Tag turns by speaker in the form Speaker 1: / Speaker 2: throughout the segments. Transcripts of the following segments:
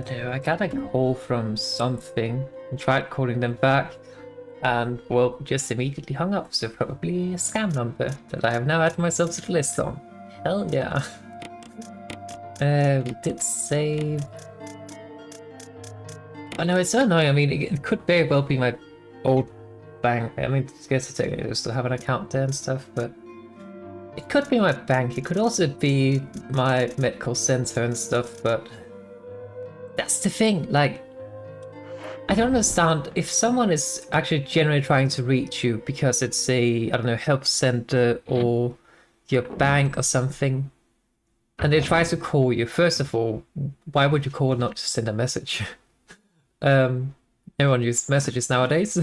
Speaker 1: No, I got a call from something and tried calling them back and, well, just immediately hung up, so probably a scam number that I have now added myself to the list on. Hell yeah. We did save. Oh no, it's so annoying. I mean, it could very well be my old bank. I mean, I guess I still have an account there and stuff, but it could be my bank. It could also be my medical center and stuff, but that's the thing. Like, I don't understand if someone is actually genuinely trying to reach you because it's a, I don't know, help center or your bank or something, and they try to call you. First of all, why would you call not just send a message? Everyone uses messages nowadays.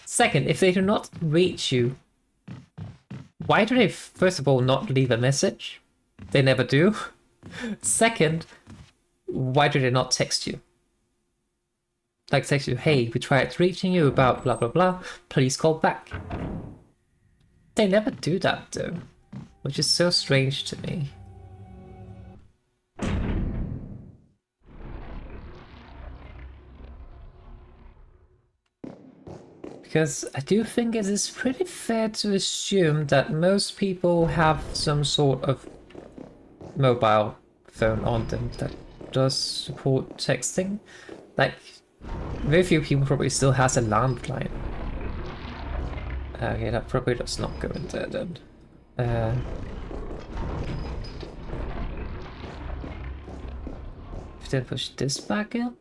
Speaker 1: Second, if they do not reach you, why do they first of all not leave a message? They never do. Second, why do they not text you? Like text you, hey, we tried reaching you about blah blah blah, please call back. They never do that though, which is so strange to me. Because I do think it is pretty fair to assume that most people have some sort of mobile phone on them that does support texting. Like, very few people probably still has a landline. Okay, that probably does not go in there then. If they push this back up.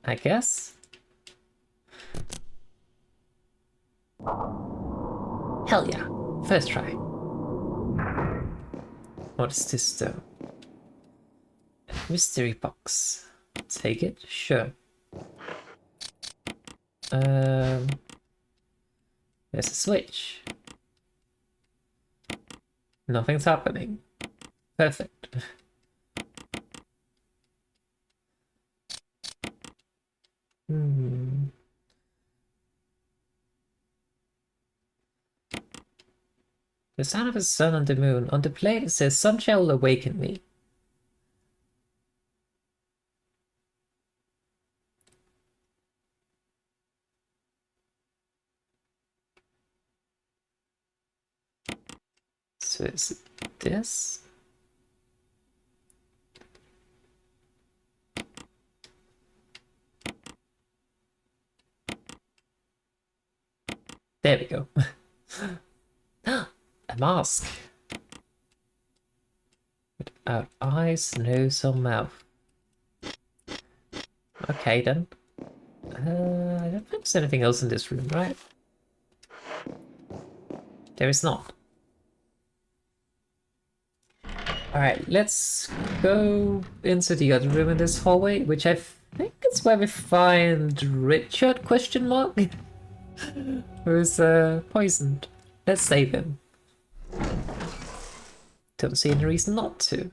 Speaker 1: I guess. Hell yeah. First try. What is this though? Mystery box. Take it? Sure. There's a switch. Nothing's happening. Perfect. The sound of the sun on the moon. On the plate it says, sun shall awaken me. So it's this. There we go. A mask. Without eyes, nose, or mouth. Okay then. I don't think there's anything else in this room, right? There is not. Alright, let's go into the other room in this hallway, which I think is where we find Richard, question mark? Who's poisoned. Let's save him. Don't see any reason not to.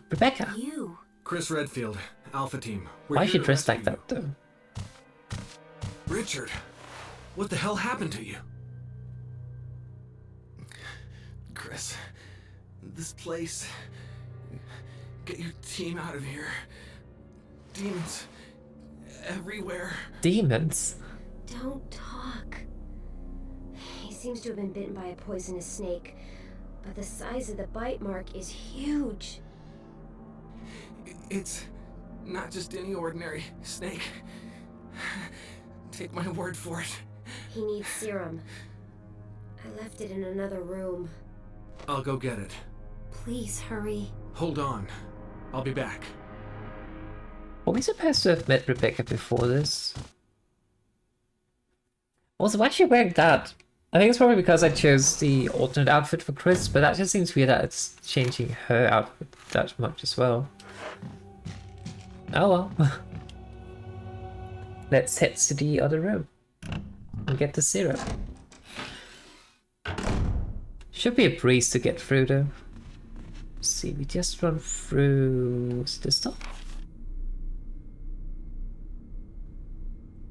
Speaker 1: Rebecca!
Speaker 2: You?
Speaker 3: Chris Redfield, Alpha Team.
Speaker 1: Why is she dressed like that though?
Speaker 3: Richard, what the hell happened to you? Chris, this place. Get your team out of here. Demons everywhere.
Speaker 1: Demons?
Speaker 2: Don't talk. He seems to have been bitten by a poisonous snake, but the size of the bite mark is huge.
Speaker 3: It's not just any ordinary snake. Take my word for it.
Speaker 2: He needs serum. I left it in another room.
Speaker 3: I'll go get it.
Speaker 2: Please hurry.
Speaker 3: Hold on. I'll be back.
Speaker 1: Were we supposed to have met Rebecca before this? Also, why is she wearing that? I think it's probably because I chose the alternate outfit for Chris, but that just seems weird that it's changing her outfit that much as well. Oh well. Let's head to the other room and get the syrup. Should be a breeze to get through though. Let's see, we just run through... What's this stuff?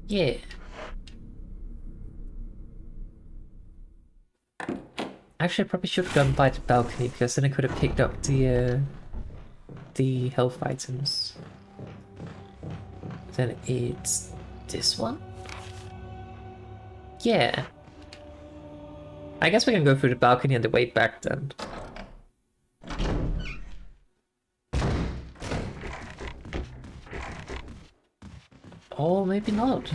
Speaker 1: Yeah. Actually, I probably should have gone by the balcony because then I could have picked up the health items. Then it's this one? Yeah. I guess we can go through the balcony on the way back then. Or maybe not.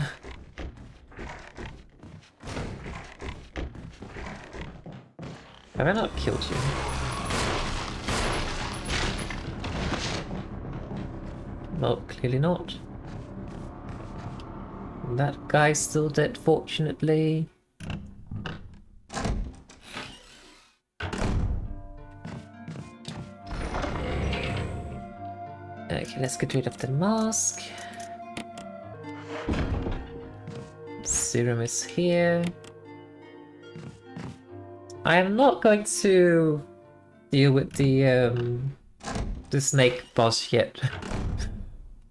Speaker 1: Have I not killed you? No, clearly not. That guy's still dead, fortunately. Okay, let's get rid of the mask. Serum is here. I am not going to deal with the snake boss yet.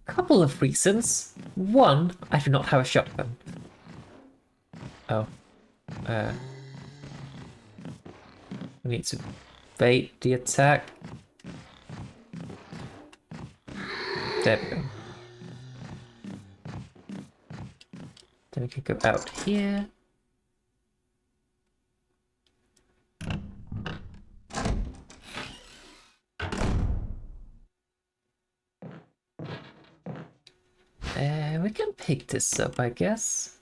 Speaker 1: Couple of reasons. One, I do not have a shotgun. Oh. We need to bait the attack. There we go. Then we can go out here. We can pick this up, I guess.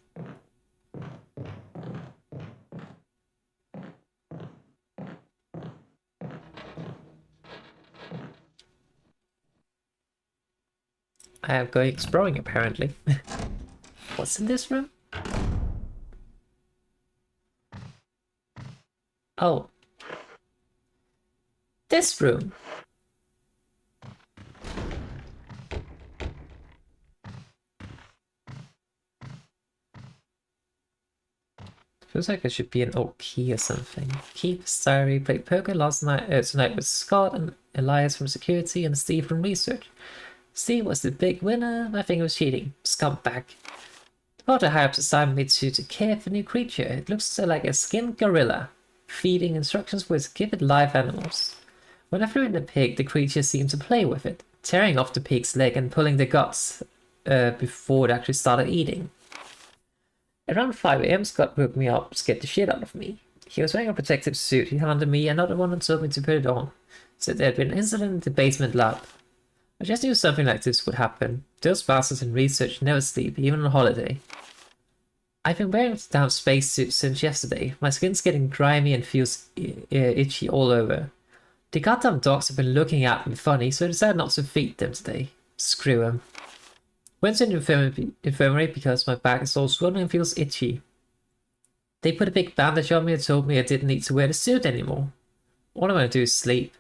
Speaker 1: I am going exploring, apparently. What's in this room? Oh. This room. Feels like it should be an old key or something. Keep Diary, played poker last night, tonight with Scott and Elias from security and Steve from research. Steve was the big winner. I think it was cheating. Scumbag. Potter high-ups assigned me to care for a new creature. It looks like a skinned gorilla. Feeding instructions was give it live animals. When I threw in the pig, the creature seemed to play with it, tearing off the pig's leg and pulling the guts before it actually started eating. Around 5 AM, Scott woke me up, scared the shit out of me. He was wearing a protective suit. He handed me another one and told me to put it on. Said there had been an incident in the basement lab. I just knew something like this would happen. Those bastards in research never sleep, even on holiday. I've been wearing this damn spacesuit since yesterday. My skin's getting grimy and feels itchy all over. The goddamn dogs have been looking at me funny, so I decided not to feed them today. Screw them. Went to the infirmary because my back is all swollen and feels itchy. They put a big bandage on me and told me I didn't need to wear the suit anymore. All I want to do is sleep.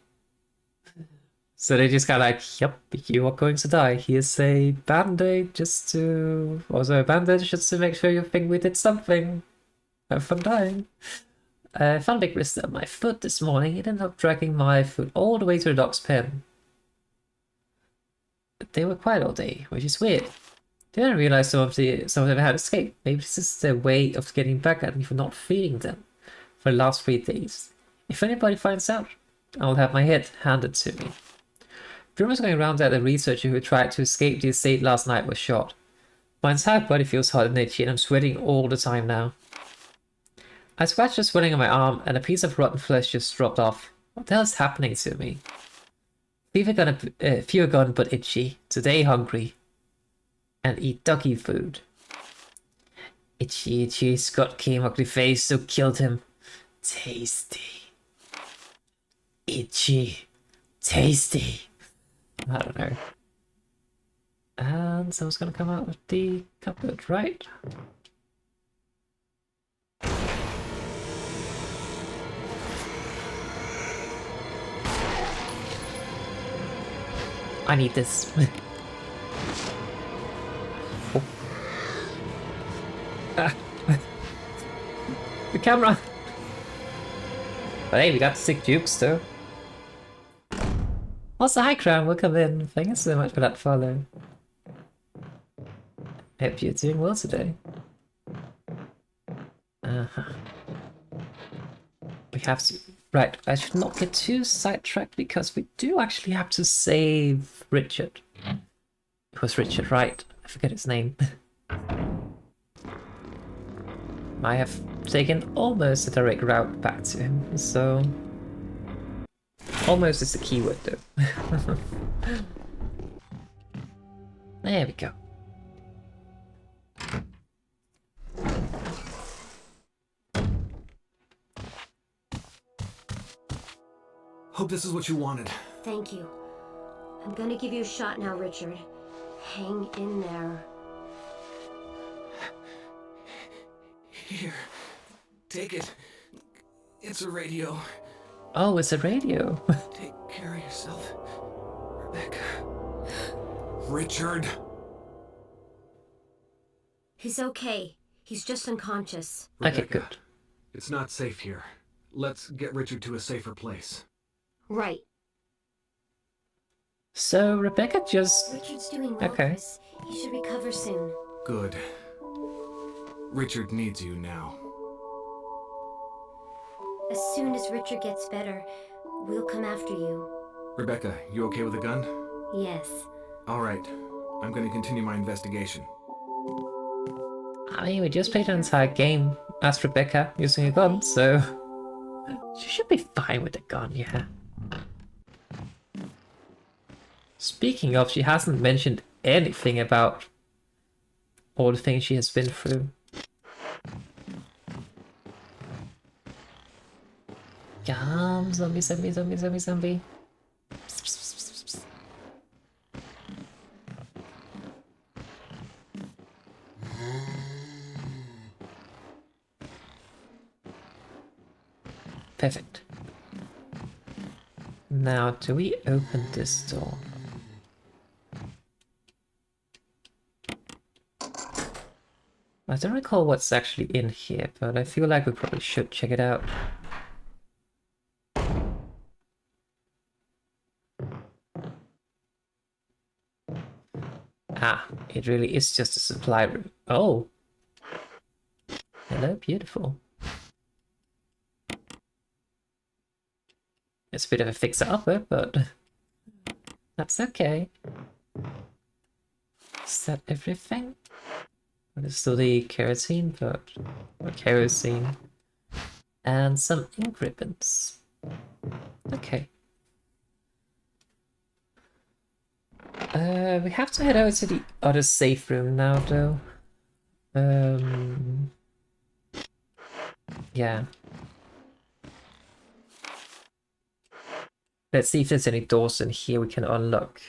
Speaker 1: So they just got like, yep, you are going to die. Here's a band-aid just to make sure you think we did something. Have fun dying. I found a big blister on my foot this morning. It ended up dragging my foot all the way to the dog's pen. They were quiet all day, which is weird. They didn't realize some of them had escaped. Maybe this is their way of getting back at me for not feeding them for the last 3 days. If anybody finds out, I'll have my head handed to me. Rumors going around that the researcher who tried to escape the estate last night was shot. My entire body feels hot and itchy and I'm sweating all the time now. I scratched a swelling on my arm and a piece of rotten flesh just dropped off. What the hell is happening to me? Fever gone but itchy. Today hungry. And eat doggy food. Itchy, itchy. Scott came ugly face, so killed him. Tasty. Itchy. Tasty. I don't know. And someone's gonna come out with the cupboard, right? I need this. Oh. Ah. The camera! But hey, we got 6 jukes though. Also, hi Crown, welcome in. Thank you so much for that follow. Hope you're doing well today. We have to Right, I should not get too sidetracked because we do actually have to save Richard. It was Richard, right? I forget his name. I have taken almost a direct route back to him, so... Almost is the keyword though. There we go.
Speaker 3: Hope this is what you wanted.
Speaker 2: Thank you. I'm gonna give you a shot now, Richard. Hang in there.
Speaker 3: Here. Take it. It's a radio.
Speaker 1: Oh, it's a radio.
Speaker 3: Take care of yourself, Rebecca. Richard.
Speaker 2: He's okay. He's just unconscious.
Speaker 1: Okay,
Speaker 3: Rebecca,
Speaker 1: good.
Speaker 3: it's not safe here. Let's get Richard to a safer place.
Speaker 2: Right.
Speaker 1: So Rebecca just...
Speaker 2: Richard's doing well,
Speaker 1: Okay.
Speaker 2: Chris. He should recover soon.
Speaker 3: Good. Richard needs you now.
Speaker 2: As soon as Richard gets better, we'll come after you.
Speaker 3: Rebecca, you okay with a gun?
Speaker 2: Yes.
Speaker 3: All right. I'm going to continue my investigation.
Speaker 1: I mean, we just played an entire game as Rebecca using a gun, so... She should be fine with a gun, yeah. Speaking of, she hasn't mentioned anything about all the things she has been through. Come, zombie, zombie, zombie, zombie, zombie. Perfect. Now, do we open this door? I don't recall what's actually in here, but I feel like we probably should check it out. Ah, it really is just a supply room. Oh! Hello, beautiful. It's a bit of a fixer-upper, but that's okay. Is that everything? There's still the kerosene, or kerosene. And some ink ribbons. Okay. We have to head over to the other safe room now, though. Yeah. Let's see if there's any doors in here we can unlock.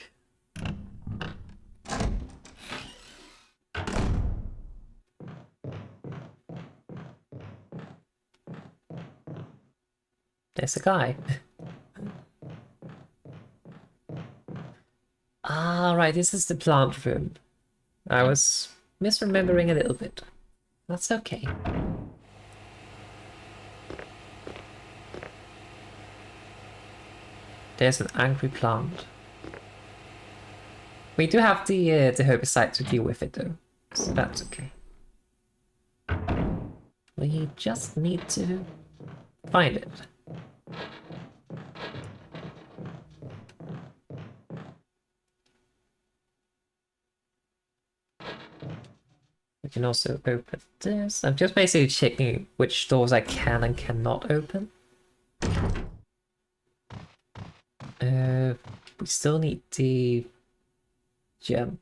Speaker 1: There's a guy. Ah, right, this is the plant room. I was misremembering a little bit. That's okay. There's an angry plant. We do have the herbicide to deal with it though, so that's okay. We just need to find it. We can also open this. I'm just basically checking which doors I can and cannot open. We still need the gem.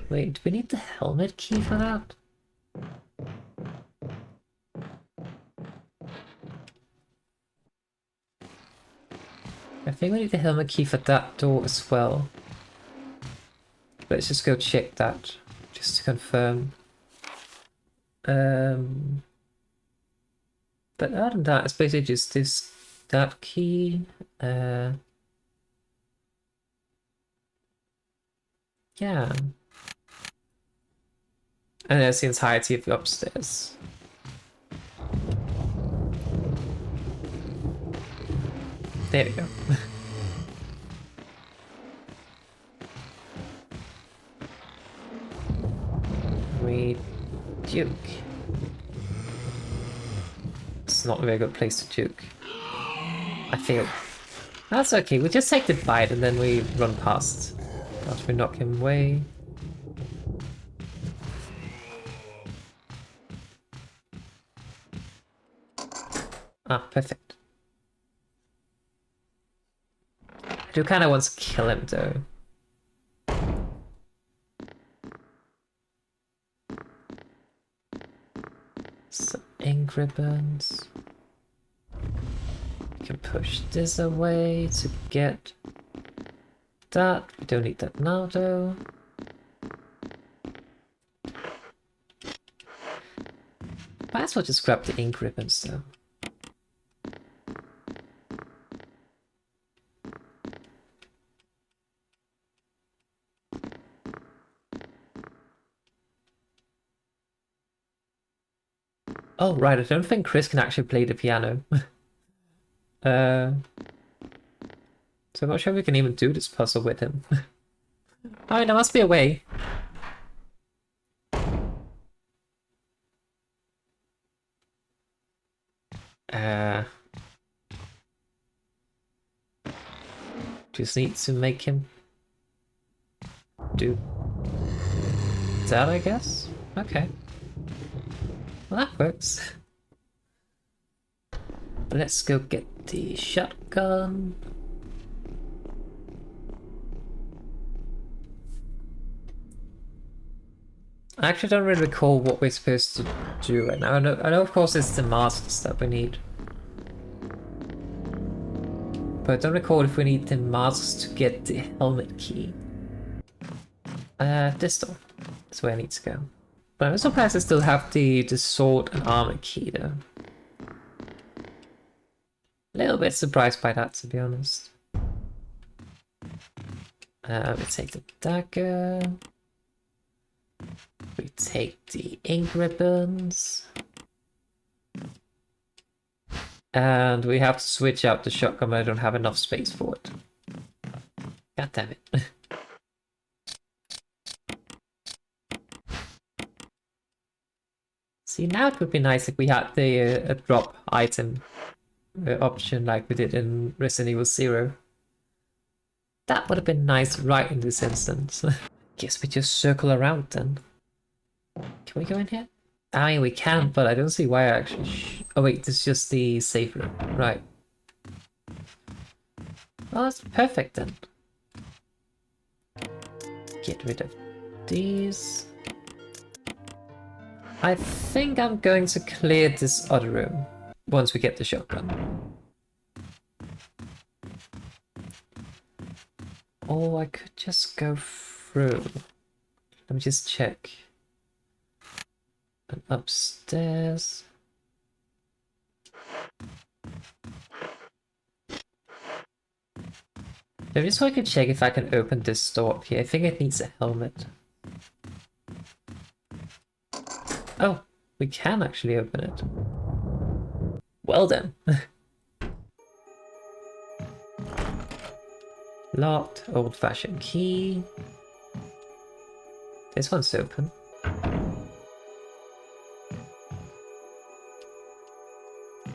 Speaker 1: Wait, do we need the helmet key for that? I think we need the helmet key for that door as well. Let's just go check that, just to confirm. But other than that, it's basically just that key. Yeah. And there's the entirety of the upstairs. There we go. Read Duke. It's not a very good place to juke. I failed. That's okay, we just take the bite and then we run past. After we knock him away. Ah, perfect. I do kind of want to kill him though. Some ink ribbons. We can push this away to get that. We don't need that now though. Might as well just grab the ink ribbons though. Oh right, I don't think Chris can actually play the piano. So I'm not sure we can even do this puzzle with him. Alright, there must be a way. Just need to make him do that, I guess? Okay. Well, that works. Let's go get the shotgun. I actually don't really recall what we're supposed to do right now. I know of course it's the masks that we need. But I don't recall if we need the masks to get the helmet key. This door. That's where I need to go. But I'm surprised I still have the sword and armor key though. A little bit surprised by that, to be honest. We take the dagger. We take the ink ribbons. And we have to switch out the shotgun, but I don't have enough space for it. God damn it. See, now it would be nice if we had the a drop item option like we did in Resident Evil 0. That would have been nice right in this instance. Guess we just circle around then. Can we go in here? I mean, we can, but I don't see why I actually oh wait, this is just the safe room. Right. Well, that's perfect then. Get rid of these. I think I'm going to clear this other room once we get the shotgun. Or I could just go through. Let me just check. And upstairs. I just want to check if I can open this door up here. I think it needs a helmet. Oh, we can actually open it. Well then. Locked, old-fashioned key. This one's open.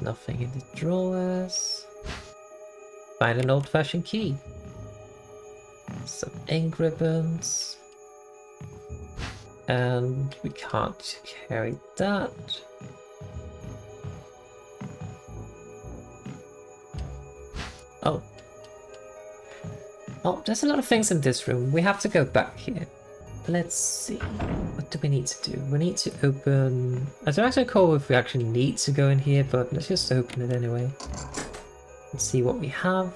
Speaker 1: Nothing in the drawers. Find an old-fashioned key. Some ink ribbons. And we can't carry that. Oh. Oh, there's a lot of things in this room. We have to go back here. Let's see. What do we need to do? We need to open... I don't actually recall if we actually need to go in here, but let's just open it anyway. Let's see what we have.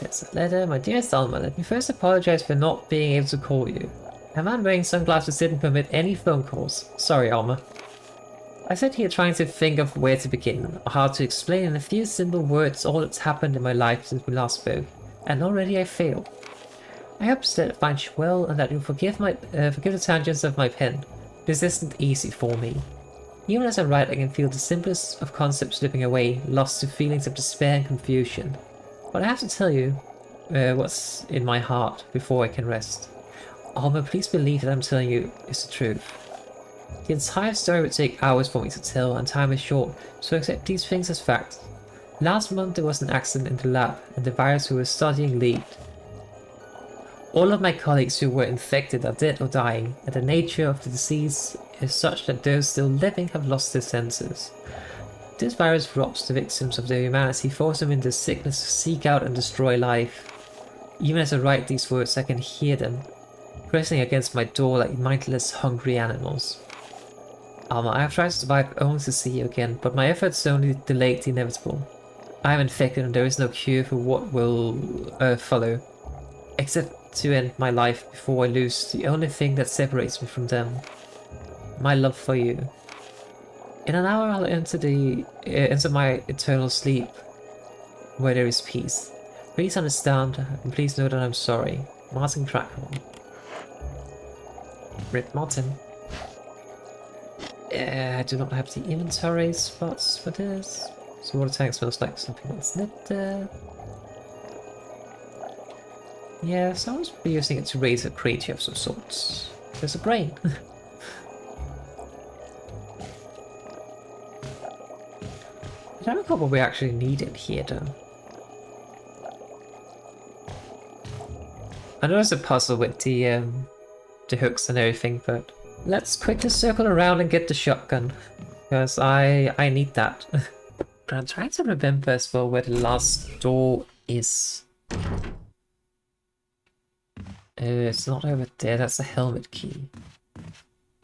Speaker 1: There's a letter. My dearest Alma, let me first apologize for not being able to call you. A man wearing sunglasses didn't permit any phone calls. Sorry, Alma. I sit here trying to think of where to begin, or how to explain in a few simple words all that's happened in my life since we last spoke, and already I fail. I hope that it finds you well, and that you'll forgive the tangents of my pen. This isn't easy for me. Even as I write, I can feel the simplest of concepts slipping away, lost to feelings of despair and confusion. But I have to tell you what's in my heart before I can rest. Alma, please believe that I'm telling you is the truth. The entire story would take hours for me to tell, and time is short, so accept these things as facts. Last month there was an accident in the lab, and the virus we were studying leaked. All of my colleagues who were infected are dead or dying, and the nature of the disease is such that those still living have lost their senses. This virus robs the victims of their humanity, forcing them into sickness to seek out and destroy life. Even as I write these words, I can hear them, pressing against my door like mindless, hungry animals. Alma, I have tried to survive only to see you again, but my efforts only delayed the inevitable. I am infected and there is no cure for what will follow, except to end my life before I lose the only thing that separates me from them. My love for you. In an hour I'll enter my eternal sleep, where there is peace. Please understand, and please know that I'm sorry. Martin Crackle. Rip Martin. I do not have the inventory spots for this. So water tank smells like something that's not there. Yeah, someone's be using it to raise a creature of some sorts. There's a brain. I don't recall what we actually needed here though. I know there's a puzzle with the hooks and everything, but let's quickly circle around and get the shotgun. Because I need that. But I'm trying to remember as well where the last door is. It's not over there, that's the helmet key.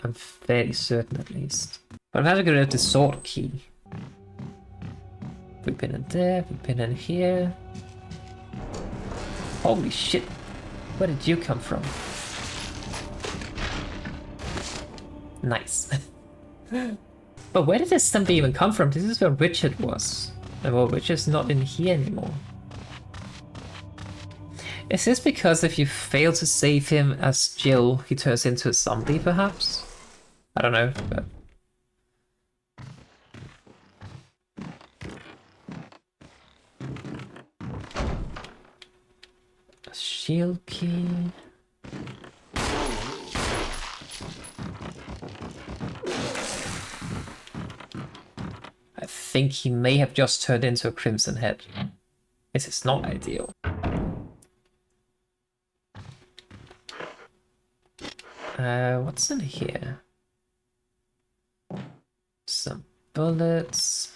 Speaker 1: I'm fairly certain at least. But I'm having to get rid of the sword key. We've been in there, we've been in here. Holy shit, where did you come from? Nice. But where did this stump even come from? This is where Richard was. And well, Richard's not in here anymore. Is this because if you fail to save him as Jill, he turns into a zombie, perhaps? I don't know, but... A shield key... I think he may have just turned into a Crimson Head. This is not ideal. What's in here? Some bullets.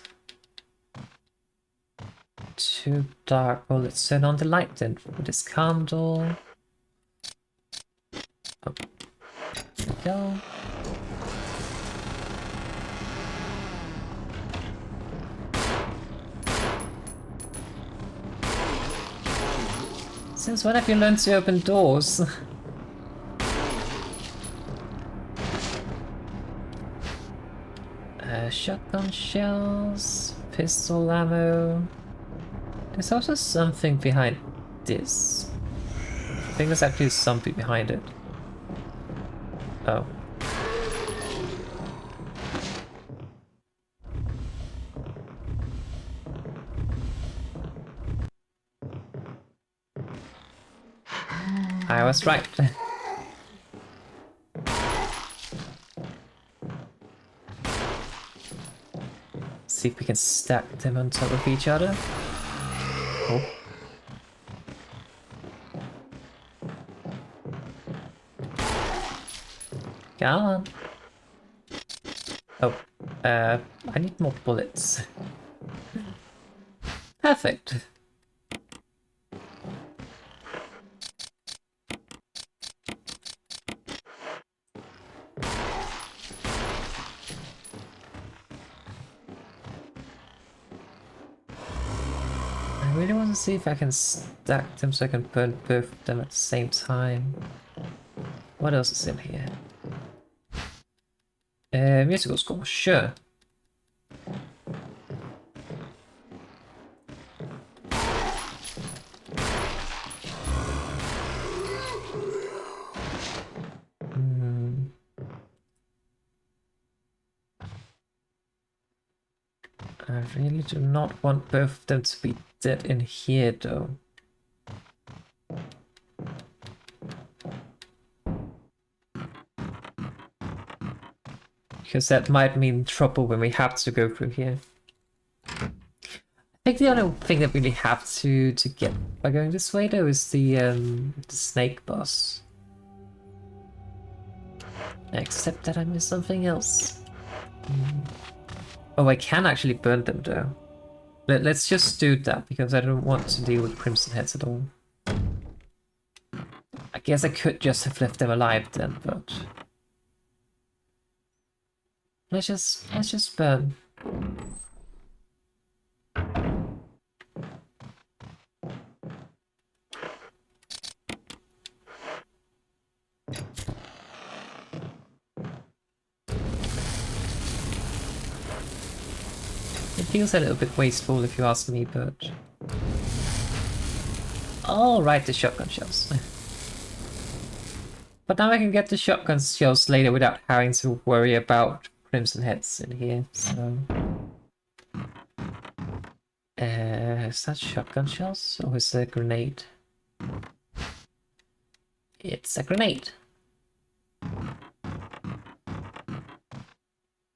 Speaker 1: 2 dark bullets. Turn on the light then with this candle. Oh. There we go. Since when have you learned to open doors? Shotgun shells, pistol ammo. There's also something behind this. I think there's actually something behind it. Oh. I was right. See if we can stack them on top of each other. Oh. Come on. Oh, I need more bullets. Perfect. I really want to see if I can stack them so I can burn both of them at the same time. What else is in here? Musical score, sure. I really do not want both of them to be dead in here, though. Because that might mean trouble when we have to go through here. I think the only thing that we really have to get by going this way though is the snake boss. Except that I missed something else. Oh, I can actually burn them though. Let's just do that because I don't want to deal with Crimson Heads at all. I guess I could just have left them alive then, but let's just burn. It feels a little bit wasteful if you ask me, but I'll write the shotgun shells. But now I can get the shotgun shells later without having to worry about Crimson Heads in here, so... is that shotgun shells or is it a grenade? It's a grenade.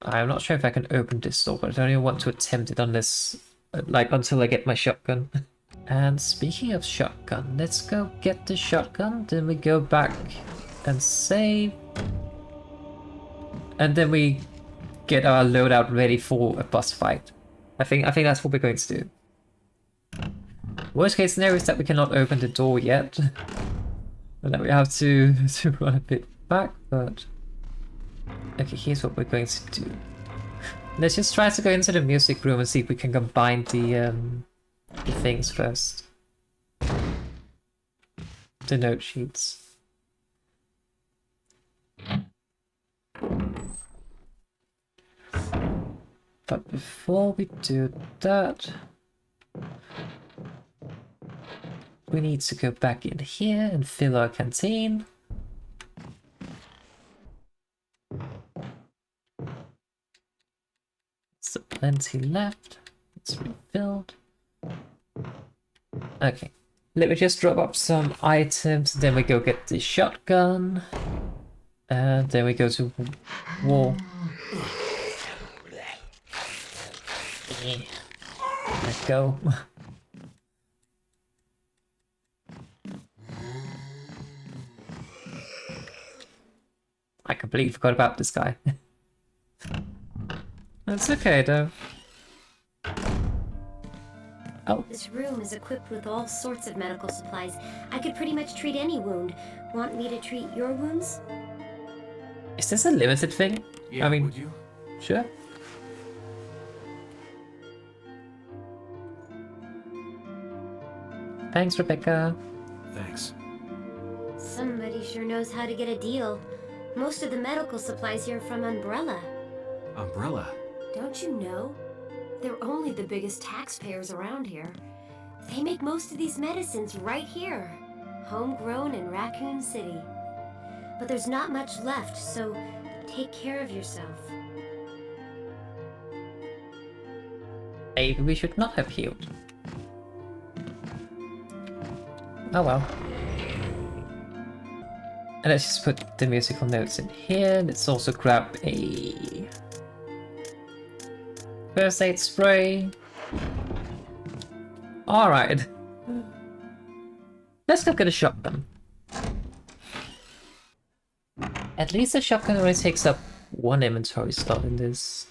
Speaker 1: I'm not sure if I can open this door, but I don't even want to attempt it unless, like, until I get my shotgun. And speaking of shotgun, let's go get the shotgun, then we go back and save. And then we get our loadout ready for a boss fight. I think that's what we're going to do. Worst case scenario is that we cannot open the door yet. And that we have to run a bit back, but... Okay, here's what we're going to do. Let's just try to go into the music room and see if we can combine the things first. The note sheets. But before we do that, we need to go back in here and fill our canteen. So plenty left. It's refilled. Okay. Let me just drop up some items, then we go get the shotgun. And then we go to war. Let's go. I completely forgot about this guy. That's okay though. Oh.
Speaker 2: This room is equipped with all sorts of medical supplies. I could pretty much treat any wound. Want me to treat your wounds?
Speaker 1: Is this a limited thing?
Speaker 3: Yeah,
Speaker 1: I mean,
Speaker 3: would you?
Speaker 1: sure. Thanks, Rebecca.
Speaker 3: Thanks.
Speaker 2: Somebody sure knows how to get a deal. Most of the medical supplies here are from Umbrella.
Speaker 3: Umbrella?
Speaker 2: Don't you know? They're only the biggest taxpayers around here. They make most of these medicines right here. Homegrown in Raccoon City. But there's not much left, so take care of yourself.
Speaker 1: Maybe we should not have healed. Oh well. And let's just put the musical notes in here. Let's also grab a first aid spray. Alright. Let's go get a shotgun. At least the shotgun only takes up one inventory slot in this.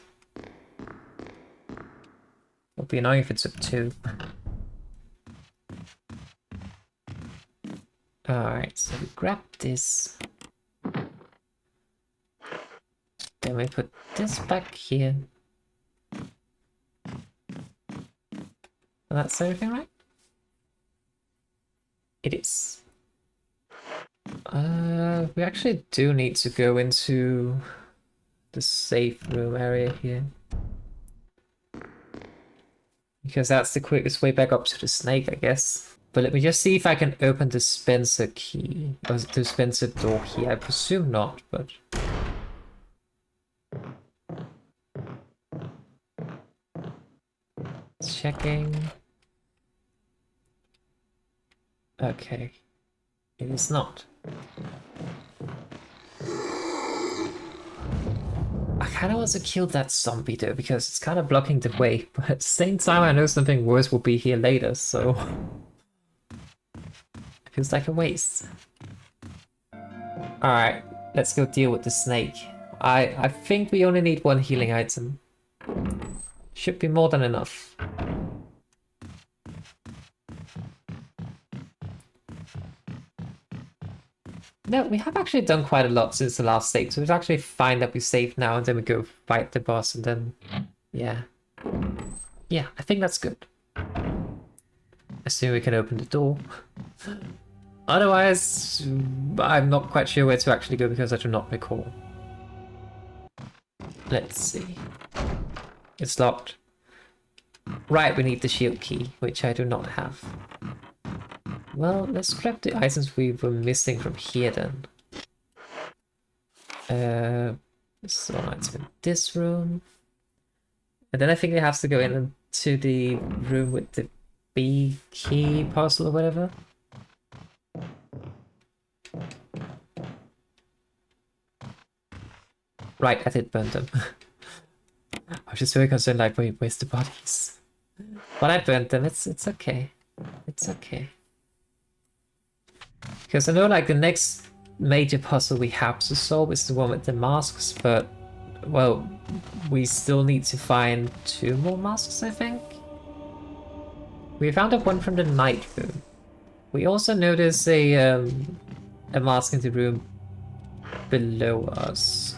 Speaker 1: It'll be annoying if it took two. Alright, so we grab this. Then we put this back here. That's everything, right? It is. We actually do need to go into the safe room area here. Because that's the quickest way back up to the snake, I guess. But let me just see if I can open the dispenser key. Or the dispenser door key. I presume not, but... Checking. Okay. It is not. kind of want to kill that zombie though, because it's kind of blocking the way, but at the same time I know something worse will be here later, so... It feels like a waste. Alright, let's go deal with the snake. I think we only need one healing item. Should be more than enough. No, we have actually done quite a lot since the last state, so it's actually fine that we save now and then we go fight the boss and then... Yeah. Yeah, I think that's good. Assume we can open the door. Otherwise, I'm not quite sure where to actually go because I do not recall. Let's see. It's locked. Right, we need the shield key, which I do not have. Well, let's grab the items we were missing from here then. This one item in this room. And then I think we have to go into the room with the B key puzzle or whatever. Right, I did burn them. I was just very concerned, like, wait, where's the bodies? But I burned them, it's okay. It's okay. Because I know, like, the next major puzzle we have to solve is the one with the masks, but, well, we still need to find 2 more masks, I think? We found one from the night room. We also noticed a mask in the room below us.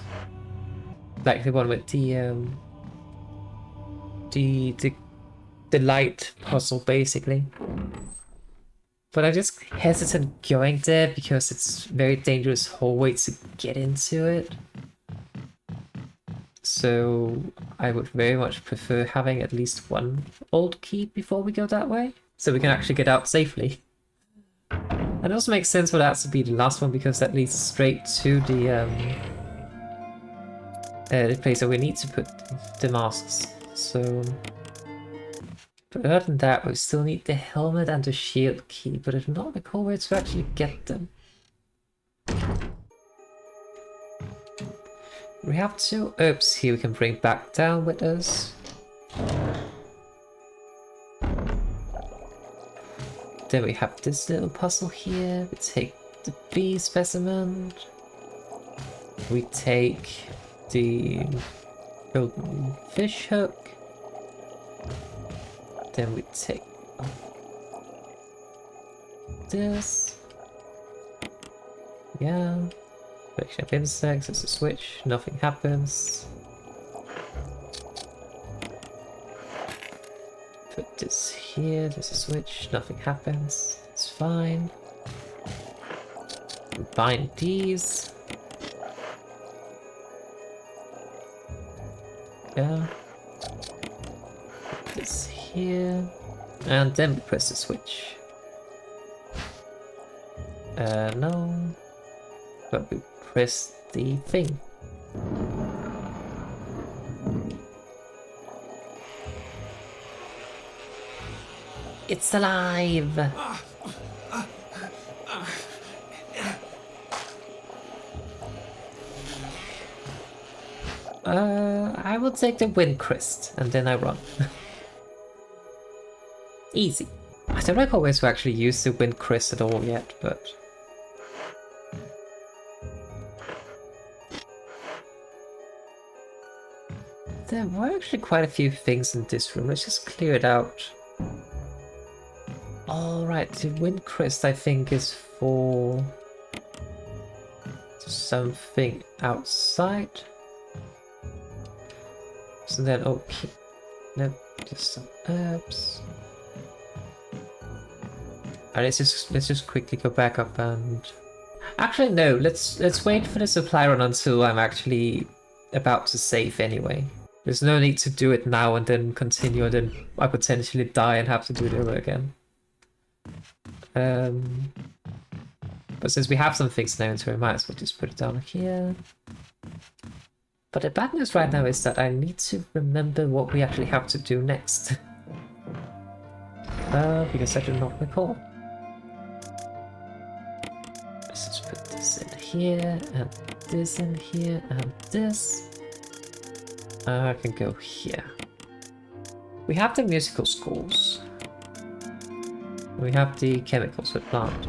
Speaker 1: Like the one with the light puzzle, basically. But I'm just hesitant going there because it's a very dangerous hallway to get into it. So I would very much prefer having at least one old key before we go that way, so we can actually get out safely. And it also makes sense for that to be the last one because that leads straight to the place where we need to put the masks. So, but other than that, we still need the helmet and the shield key, but I do not recall where to actually get them. We have 2 herbs here we can bring back down with us. Then we have this little puzzle here. We take the bee specimen. We take the golden fish hook. Then we take this. Yeah. Collection of insects, there's a switch, nothing happens. Put this here, there's a switch, nothing happens. It's fine. Combine these. Yeah. Put this here. And then we press the switch. No. But we press the thing. It's alive! I will take the wind crest and then I run. Easy. I don't recall ways to actually use the wind crest at all yet, but... There were actually quite a few things in this room. Let's just clear it out. Alright, the wind crest I think is for something outside. So then, okay. Nope, just some herbs. Alright, let's just quickly go back up and... Actually no, let's wait for the supply run until I'm actually about to save anyway. There's no need to do it now and then continue and then I potentially die and have to do it over again. But since we have some things in our inventory, might as well just put it down here. But the bad news right now is that I need to remember what we actually have to do next. Because I do not recall. Let's just put this in here, and this in here, and this. I can go here. We have the musical schools. We have the chemicals with plant.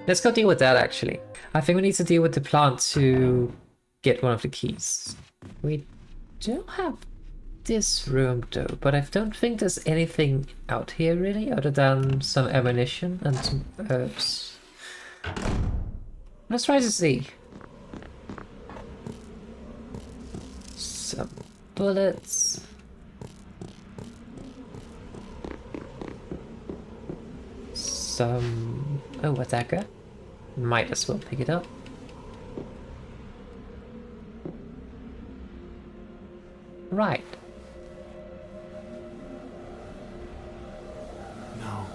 Speaker 1: Let's go deal with that actually. I think we need to deal with the plant to get one of the keys. We do have this room though, but I don't think there's anything out here really other than some ammunition and some herbs. Let's try to see. Some bullets. Some... oh, a dagger. Might as well pick it up. Right.
Speaker 3: No.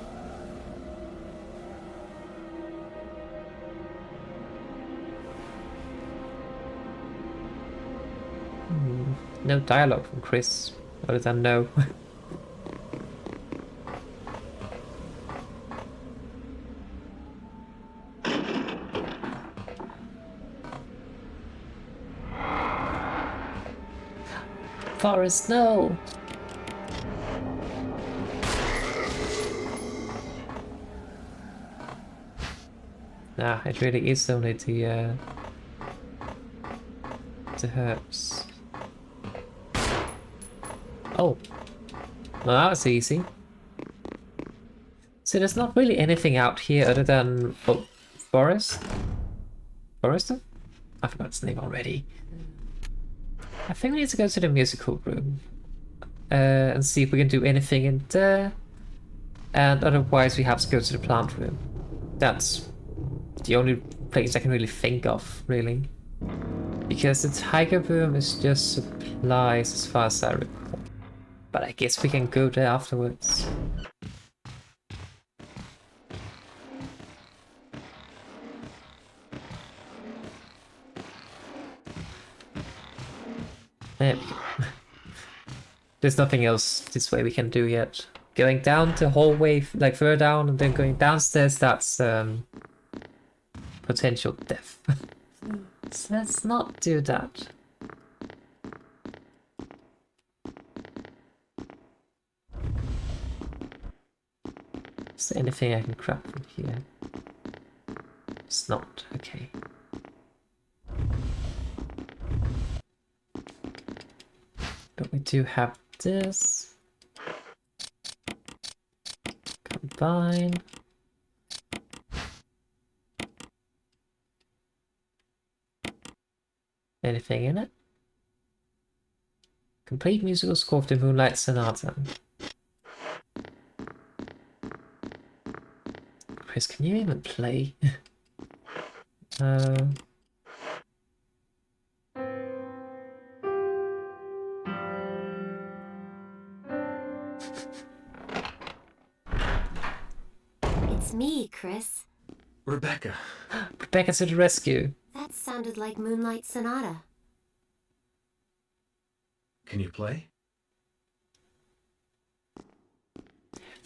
Speaker 1: No dialogue from Chris, other than no. Forest, no! Nah, it really is only the herbs. Oh, well that was easy. So there's not really anything out here other than Forest? Forester? I forgot its name already. I think we need to go to the musical room and see if we can do anything in there. And otherwise we have to go to the plant room. That's the only place I can really think of, really. Because the tiger room is just supplies as far as I recall. But I guess we can go there afterwards. There we go. There's nothing else this way we can do yet. Going down the hallway, like further down, and then going downstairs, that's potential death. So let's not do that. Is there anything I can grab from here? It's not. Okay. But we do have this. Combine. Anything in it? Complete musical score of the Moonlight Sonata. Chris, can you even play?
Speaker 2: It's me, Chris.
Speaker 3: Rebecca.
Speaker 1: Rebecca to the rescue.
Speaker 2: That sounded like Moonlight Sonata.
Speaker 3: Can you play?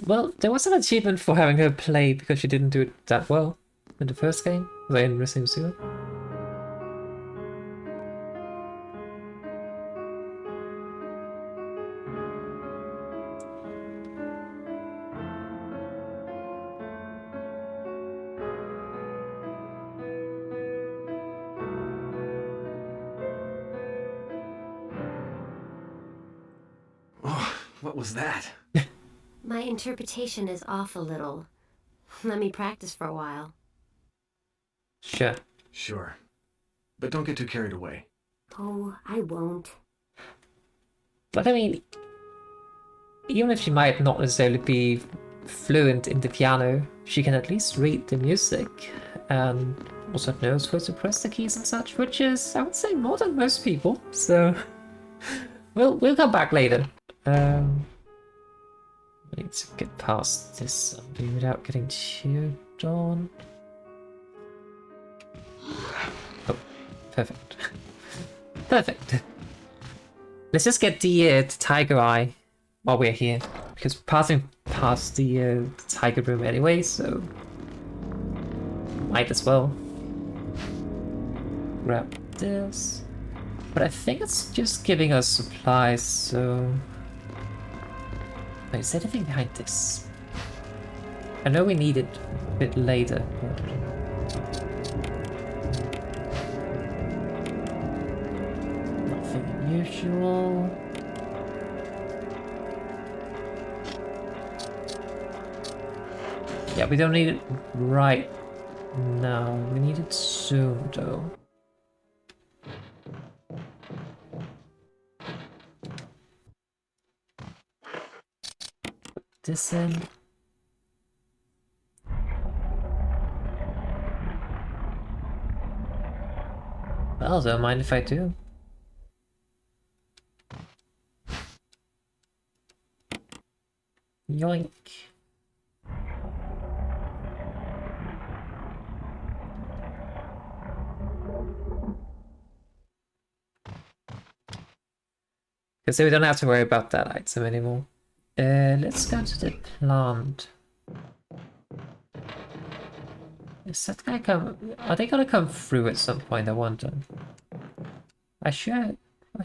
Speaker 1: Well, there was an achievement for having her play because she didn't do it that well in the first game, like in Resident Evil 2.
Speaker 3: Oh, what was that?
Speaker 2: My interpretation is off a little. Let me practice for a while.
Speaker 1: Sure.
Speaker 3: Sure. But don't get too carried away.
Speaker 2: Oh, I won't.
Speaker 1: But I mean, even if she might not necessarily be fluent in the piano, she can at least read the music and also knows where to press the keys and such, which is, I would say, more than most people. So we'll come back later. I need to get past this zombie without getting cheered on. Oh, perfect. Perfect. Let's just get the tiger eye while we're here, because we're passing past the tiger room anyway, so might as well grab this. But I think it's just giving us supplies, so... Wait, is there anything behind this? I know we need it a bit later, but... Nothing unusual. Yeah, we don't need it right now. We need it soon, though. Put this in. Well, don't mind if I do. Yoink. Because we don't have to worry about that item anymore. Let's go to the plant. Is that gonna come? Are they gonna come through at some point? I wonder. I sure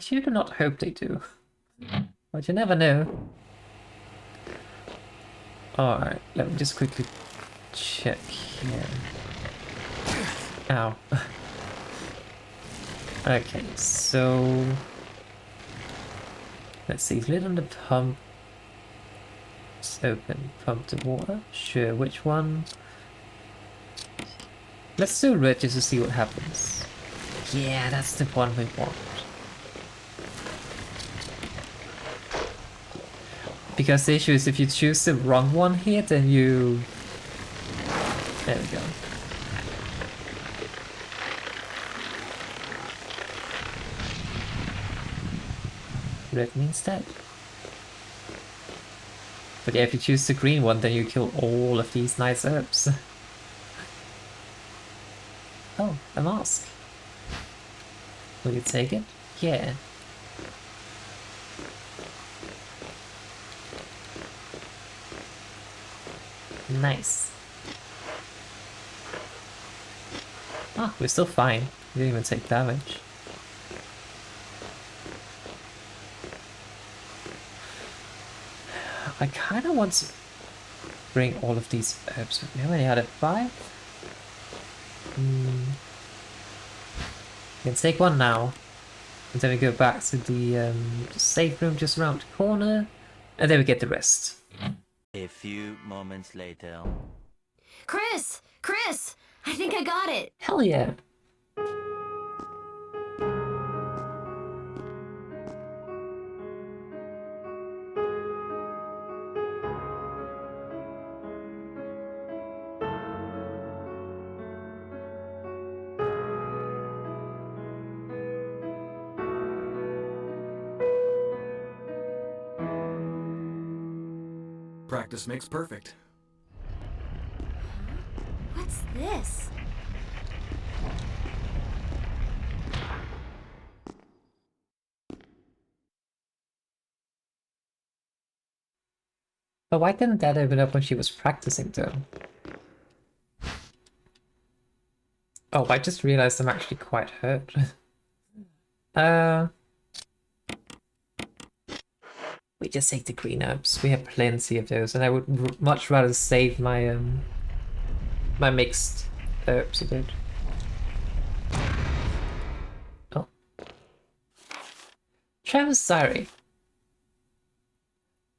Speaker 1: do not hope they do. But you never know. Alright, let me just quickly check here. Ow. Okay, so... Let's see, lid on the pump. It's open. Pump the water. Sure, which one? Let's do red just to see what happens. Yeah, that's the one we want. Because the issue is if you choose the wrong one here, then you... There we go. Red means that. But yeah, if you choose the green one, then you kill all of these nice herbs. Oh, a mask. Will you take it? Yeah. Nice. Ah, we're still fine. We didn't even take damage. I kind of want to bring all of these herbs with me. How many out of 5? You can take one now. And then we go back to the safe room just around the corner. And then we get the rest.
Speaker 4: A few moments later.
Speaker 2: Chris! Chris! I think I got it!
Speaker 1: Hell yeah!
Speaker 3: Practice makes perfect.
Speaker 2: What's this?
Speaker 1: But why didn't that open up when she was practicing though? Oh, I just realized I'm actually quite hurt. We just take the green herbs. We have plenty of those, and I would much rather save my my mixed herbs a bit. Oh. Travis Diary.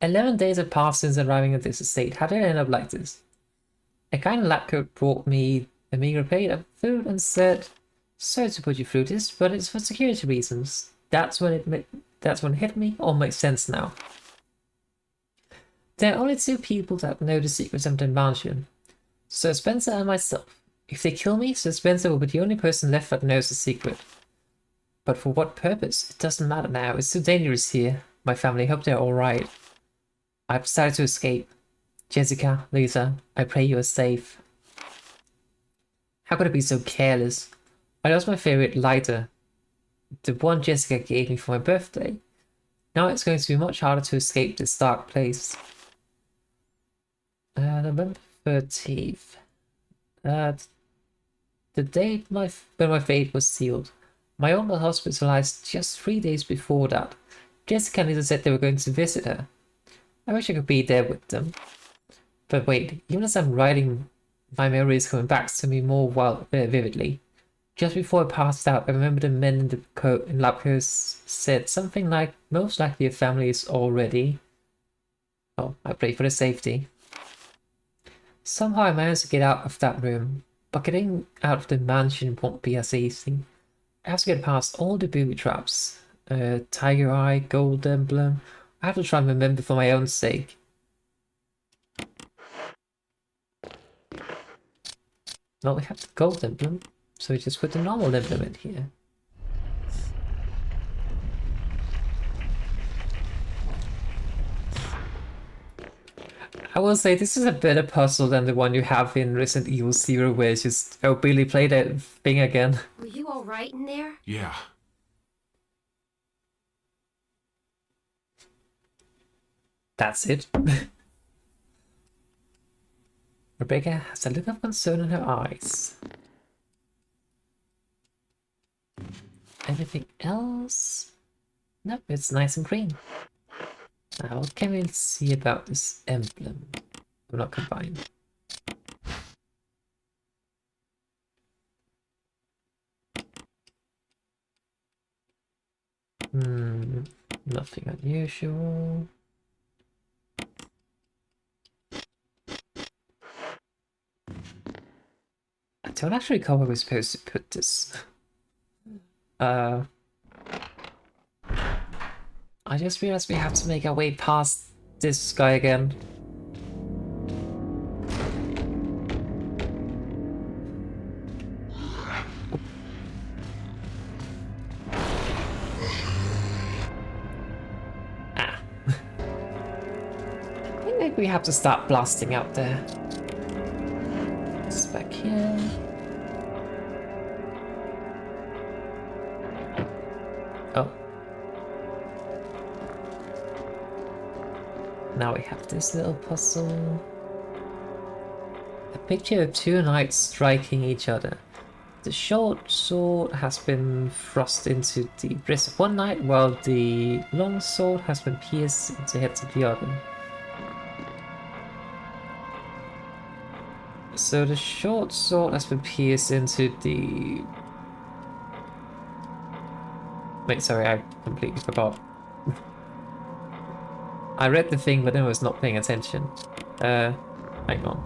Speaker 1: 11 days have passed since arriving at this estate. How did I end up like this? A kind lab coat brought me a meager plate of food and said, "Sorry to put you through this, but it's for security reasons." That's when it hit me. All makes sense now. There are only 2 people that know the secrets of the mansion. Sir Spencer and myself. If they kill me, Sir Spencer will be the only person left that knows the secret. But for what purpose? It doesn't matter now. It's too dangerous here. My family hope they're alright. I've decided to escape. Jessica, Lisa, I pray you are safe. How could I be so careless? I lost my favorite lighter. The one Jessica gave me for my birthday. Now it's going to be much harder to escape this dark place. November 13th. The date when my fate was sealed. My aunt was hospitalized just 3 days before that. Jessica and Lisa said they were going to visit her. I wish I could be there with them. But wait, even as I'm writing, my memory is coming back to me more vividly. Just before I passed out, I remember the men in the coat in lab coats said something like, most likely your family is already. Oh, I pray for the safety. Somehow I managed to get out of that room, but getting out of the mansion won't be as easy. I have to get past all the booby traps. Tiger Eye, Gold Emblem. I have to try and remember for my own sake. Well, we have the Gold Emblem, so we just put the normal emblem in here. I will say this is a better puzzle than the one you have in Resident Evil 0 where it's just, oh, Billy, play that thing again.
Speaker 2: Were you all right in there?
Speaker 3: Yeah.
Speaker 1: That's it. Rebecca has a look of concern in her eyes. Anything else? Nope, it's nice and green. Now, what can we see about this emblem? We're not combined. Nothing unusual. I don't actually recall where we're supposed to put this. I just realized we have to make our way past this guy again. Ah. I think maybe we have to start blasting out there. It's back here. Oh. Now we have this little puzzle. A picture of two knights striking each other. The short sword has been thrust into the wrist of one knight, while the long sword has been pierced into the head of the other. So the short sword has been pierced into the... Wait, sorry, I completely forgot. I read the thing, but then I was not paying attention. Hang on.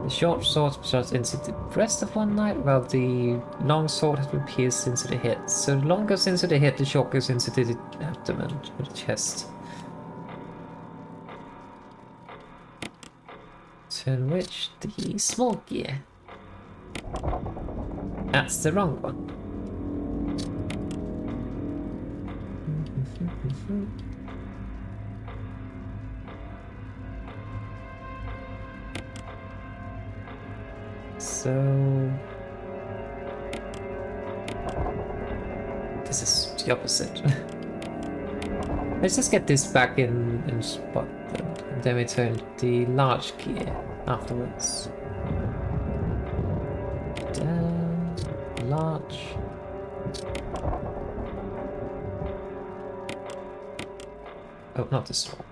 Speaker 1: The short sword was shot into the breast of one knight, while the long sword has been pierced into the head. So the long goes into the head, the short goes into the abdomen, or the chest. Turn which? The small gear. That's the wrong one. So this is the opposite. Let's just get this back in spot and then we turn the large gear afterwards. Down, large. Oh, not this one.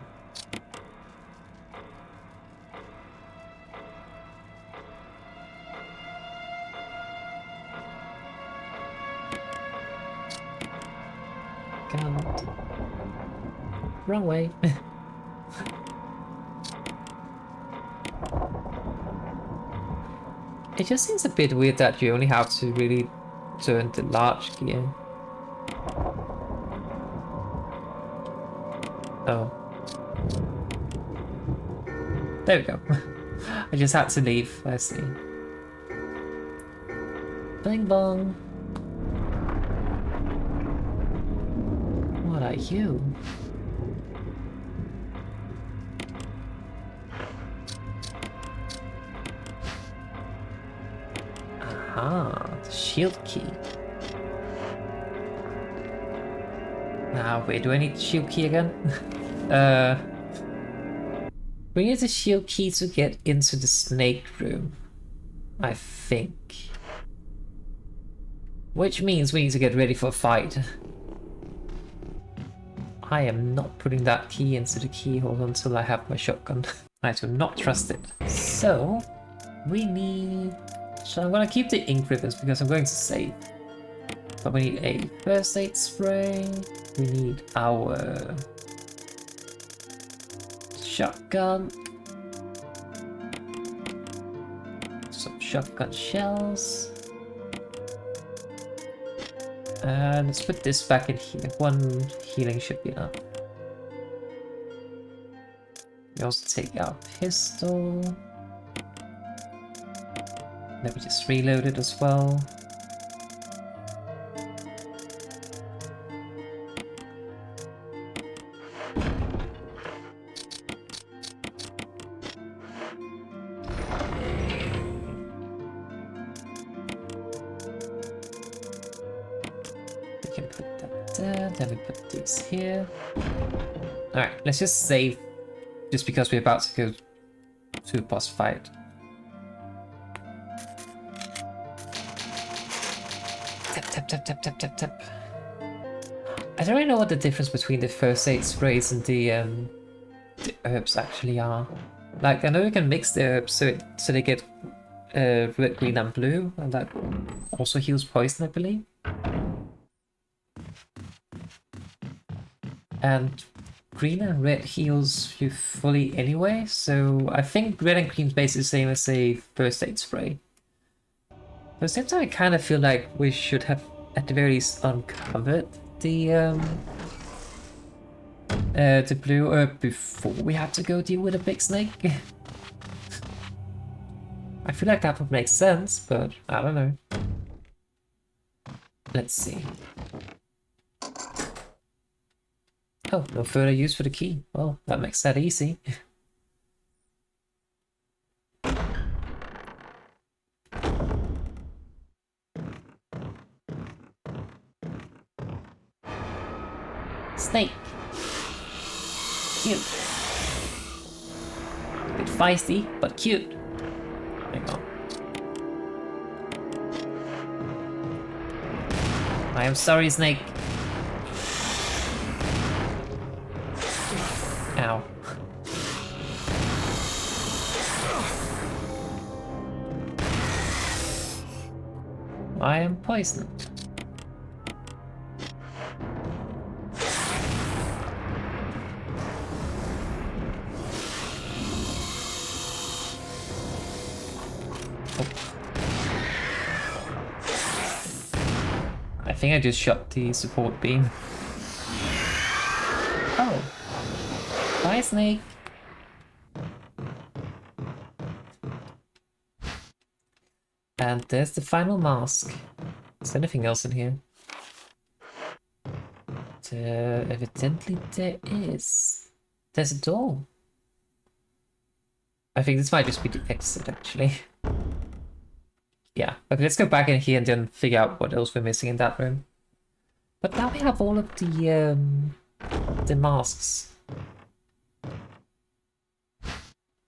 Speaker 1: God. Wrong way. It just seems a bit weird that you only have to really turn the large gear. Oh. There we go. I just had to leave, I see. Bing bong. What are you? Aha, the shield key. Now, wait, do I need the shield key again? We need the shield key to get into the snake room, I think. Which means we need to get ready for a fight. I am not putting that key into the keyhole until I have my shotgun. I do not trust it. So, we need... So I'm gonna keep the ink ribbons because I'm going to save. But we need a first aid spray. We need our shotgun. Some shotgun shells. And let's put this back in here. 1 healing should be enough. We also take our pistol. Let me just reload it as well. We can put that there, then we put these here. Alright, let's just save, just because we're about to go to a boss fight. Tap, tap, tap, tap, tap, tap. I don't really know what the difference between the first aid sprays and the herbs actually are. Like, I know you can mix the herbs so they get red, green, and blue, and that also heals poison, I believe. And green and red heals you fully anyway, so I think red and green is basically the same as a first aid spray. But at the same time, I kind of feel like we should have, at the very least, uncovered the blue herb before we have to go deal with a big snake. I feel like that would make sense, but I don't know. Let's see. Oh, no further use for the key. Well, that makes that easy. Snake. Cute. A bit feisty, but cute. Hang on. I am sorry, Snake. Ow. I am poisoned. I think I just shot the support beam. Oh. Bye, Snake. And there's the mask. Is there anything else in here? Evidently there is. There's a door. I think this might just be the exit, actually. Yeah, okay, let's go back in here and then figure out what else we're missing in that room. But now we have all of the masks.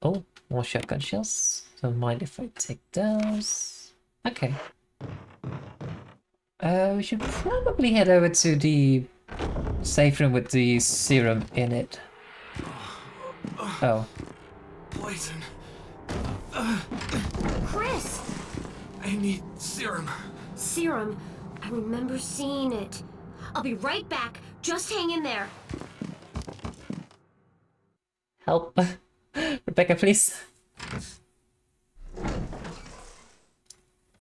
Speaker 1: Oh, more shotgun shells. Don't mind if I take those. Okay. We should probably head over to the safe room with the serum in it. Oh.
Speaker 3: Poison.
Speaker 2: Chris!
Speaker 3: I need serum.
Speaker 2: Serum. I remember seeing it. I'll be right back. Just hang in there.
Speaker 1: Help. Rebecca, please.